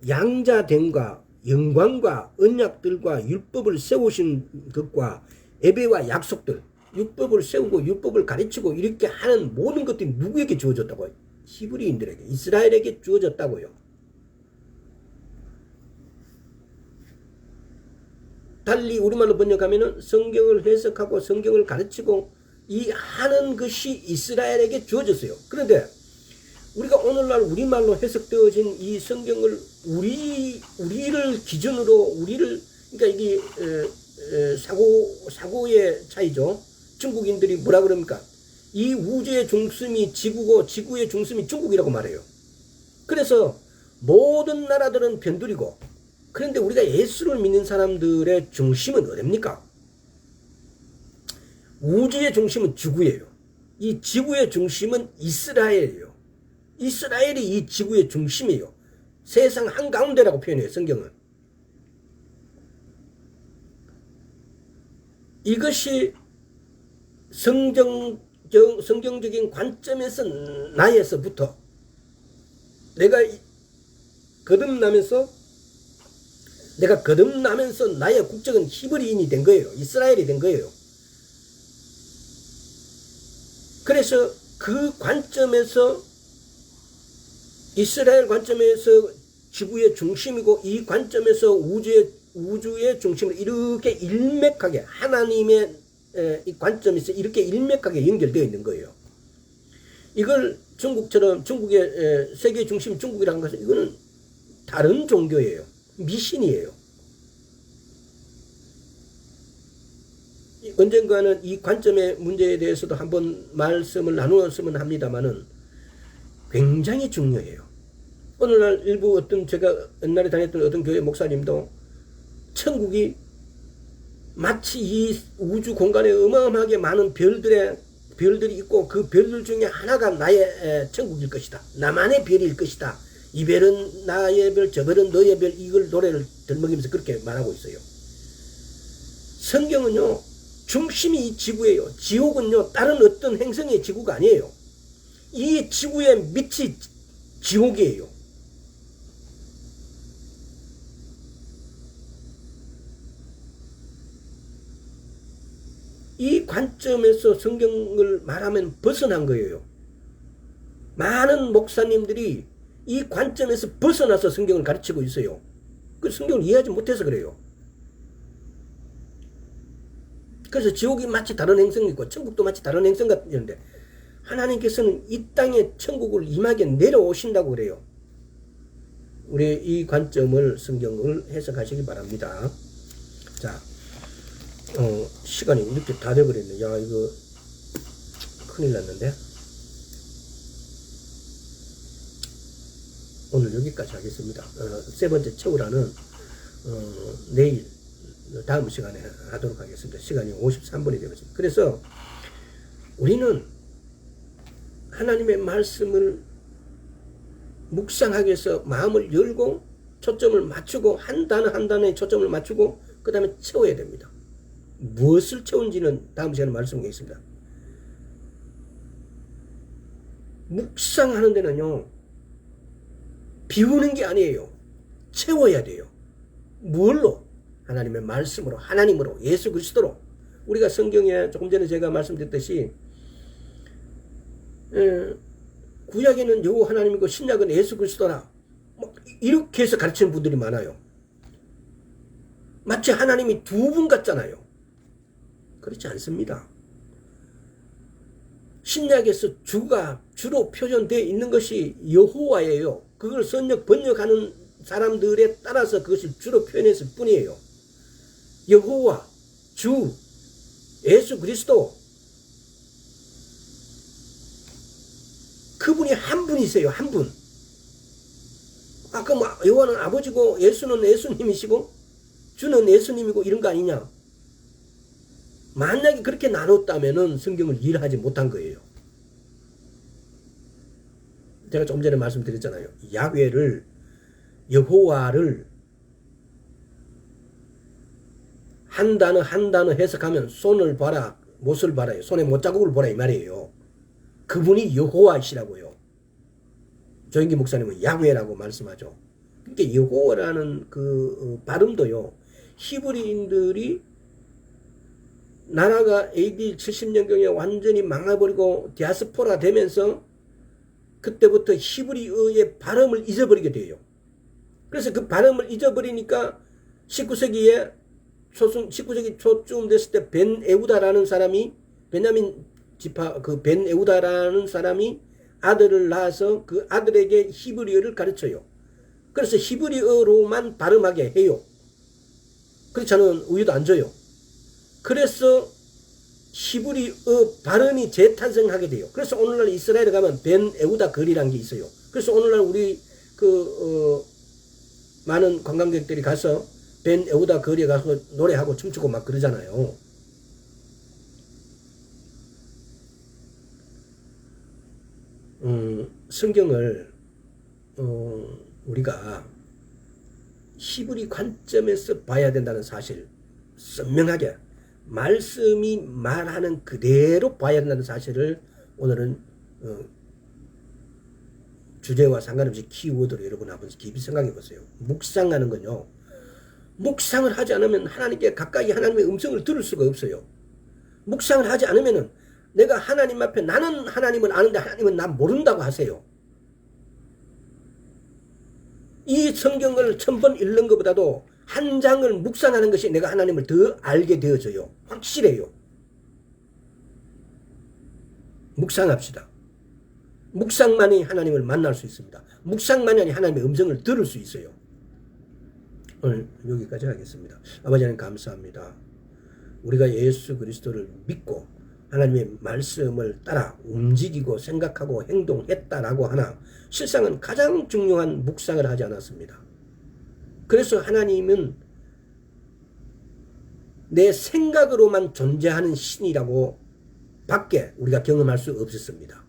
양자됨과 영광과 언약들과 율법을 세우신 것과 예배와 약속들, 율법을 세우고 율법을 가르치고 이렇게 하는 모든 것들이 누구에게 주어졌다고요? 히브리인들에게, 이스라엘에게 주어졌다고요. 달리 우리말로 번역하면은 성경을 해석하고 성경을 가르치고 이 하는 것이 이스라엘에게 주어졌어요. 그런데 우리가 오늘날 우리말로 해석되어진 이 성경을 우리를 기준으로 그러니까 이게 사고의 차이죠. 중국인들이 뭐라 그럽니까? 이 우주의 중심이 지구고 지구의 중심이 중국이라고 말해요. 그래서 모든 나라들은 변두리고, 그런데 우리가 예수를 믿는 사람들의 중심은 어딥니까? 우주의 중심은 지구예요. 이 지구의 중심은 이스라엘이에요. 이스라엘이 이 지구의 중심이에요. 세상 한가운데라고 표현해요. 성경은. 이것이 성경적인 관점에서 나에서부터 내가 거듭나면서 나의 국적은 히브리인이 된 거예요. 이스라엘이 된 거예요. 그래서 그 관점에서 이스라엘 관점에서 지구의 중심이고 이 관점에서 우주의 중심을 이렇게 일맥하게 하나님의 이 관점에서 이렇게 일맥하게 연결되어 있는 거예요. 이걸 중국처럼 중국의 세계 중심 중국이라는 것은 이거는 다른 종교예요. 미신이에요. 언젠가는 이 관점의 문제에 대해서도 한번 말씀을 나누었으면 합니다만은 굉장히 중요해요. 오늘날 일부 어떤 제가 옛날에 다녔던 어떤 교회 목사님도 천국이 마치 이 우주 공간에 어마어마하게 많은 별들이 있고 그 별들 중에 하나가 나의 천국일 것이다. 나만의 별일 것이다. 이 별은 나의 별, 저 별은 너의 별, 이걸 노래를 들먹이면서 그렇게 말하고 있어요. 성경은요, 중심이 이 지구예요. 지옥은요, 다른 어떤 행성의 지구가 아니에요. 이 지구의 밑이 지옥이에요. 이 관점에서 성경을 말하면 벗어난 거예요. 많은 목사님들이 이 관점에서 벗어나서 성경을 가르치고 있어요. 그 성경을 이해하지 못해서 그래요. 그래서 지옥이 마치 다른 행성이고 천국도 마치 다른 행성 같은데 하나님께서는 이 땅에 천국을 임하게 내려오신다고 그래요. 우리 이 관점을 성경을 해석하시기 바랍니다. 자, 시간이 이렇게 다 돼버렸네. 야, 이거 큰일 났는데. 오늘 여기까지 하겠습니다. 세 번째 채우라는 내일 다음 시간에 하도록 하겠습니다. 시간이 53분이 되었습니다. 그래서 우리는 하나님의 말씀을 묵상하기 위해서 마음을 열고 초점을 맞추고 한 단어 한 단어에 초점을 맞추고 그 다음에 채워야 됩니다. 무엇을 채운지는 다음 시간에 말씀드리겠습니다. 묵상하는 데는요, 비우는 게 아니에요. 채워야 돼요. 뭘로? 하나님의 말씀으로, 하나님으로, 예수 그리스도로. 우리가 성경에 조금 전에 제가 말씀드렸듯이 구약에는 여호와 하나님이고 신약은 예수 그리스도라, 이렇게 해서 가르치는 분들이 많아요. 마치 하나님이 두 분 같잖아요. 그렇지 않습니다. 신약에서 주가 주로 표현되어 있는 것이 여호와예요. 그걸 번역하는 사람들에 따라서 그것을 주로 표현했을 뿐이에요. 여호와, 주, 예수 그리스도, 그분이 한 분이세요. 한 분. 그럼 여호와는 아버지고 예수는 예수님이시고 주는 예수님이고 이런 거 아니냐? 만약에 그렇게 나눴다면은 성경을 이해하지 못한 거예요. 제가 조금 전에 말씀드렸잖아요. 야훼를, 여호와를 한 단어 한 단어 해석하면 손을 봐라, 못을 봐라, 손에 못자국을 보라 이 말이에요. 그분이 여호와이시라고요. 조영기 목사님은 야훼라고 말씀하죠. 그러니까 여호와라는 그 발음도요, 히브리인들이 나라가 AD 70년경에 완전히 망해버리고 디아스포라 되면서 그때부터 히브리어의 발음을 잊어버리게 돼요. 그래서 그 발음을 잊어버리니까 19세기 초쯤 됐을 때 벤 에우다라는 사람이, 베냐민 지파 그 벤 에우다라는 사람이 아들을 낳아서 그 아들에게 히브리어를 가르쳐요. 그래서 히브리어로만 발음하게 해요. 그렇지 않으면 우유도 안 줘요. 그래서 히브리어 발음이 재탄생하게 돼요. 그래서 오늘날 이스라엘에 가면 벤 에우다 거리라는 게 있어요. 그래서 오늘날 우리 많은 관광객들이 가서 벤 에우다 거리에 가서 노래하고 춤추고 막 그러잖아요. 성경을 우리가 히브리 관점에서 봐야 된다는 사실, 선명하게 말씀이 말하는 그대로 봐야 된다는 사실을 오늘은 주제와 상관없이 키워드로 여러분 한번 깊이 생각해 보세요. 묵상하는 건요, 묵상을 하지 않으면 하나님께 가까이 하나님의 음성을 들을 수가 없어요. 묵상을 하지 않으면은 내가 하나님 앞에 나는 하나님을 아는데 하나님은 나 모른다고 하세요. 이 성경을 1000번 읽는 것보다도 한 장을 묵상하는 것이 내가 하나님을 더 알게 되어져요. 확실해요. 묵상합시다. 묵상만이 하나님을 만날 수 있습니다. 묵상만이 하나님의 음성을 들을 수 있어요. 오늘 여기까지 하겠습니다. 아버지 하나님 감사합니다. 우리가 예수 그리스도를 믿고 하나님의 말씀을 따라 움직이고 생각하고 행동했다라고 하나 실상은 가장 중요한 묵상을 하지 않았습니다. 그래서 하나님은 내 생각으로만 존재하는 신이라고 밖에 우리가 경험할 수 없었습니다.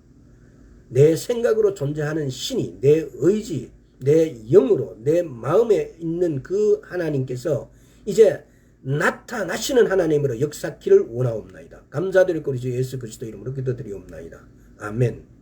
내 생각으로 존재하는 신이 내 의지, 내 영으로 내 마음에 있는 그 하나님께서 이제 나타나시는 하나님으로 역사기를 원하옵나이다. 감사드릴 우리 주 예수 그리스도 이름으로 기도드리옵나이다. 아멘.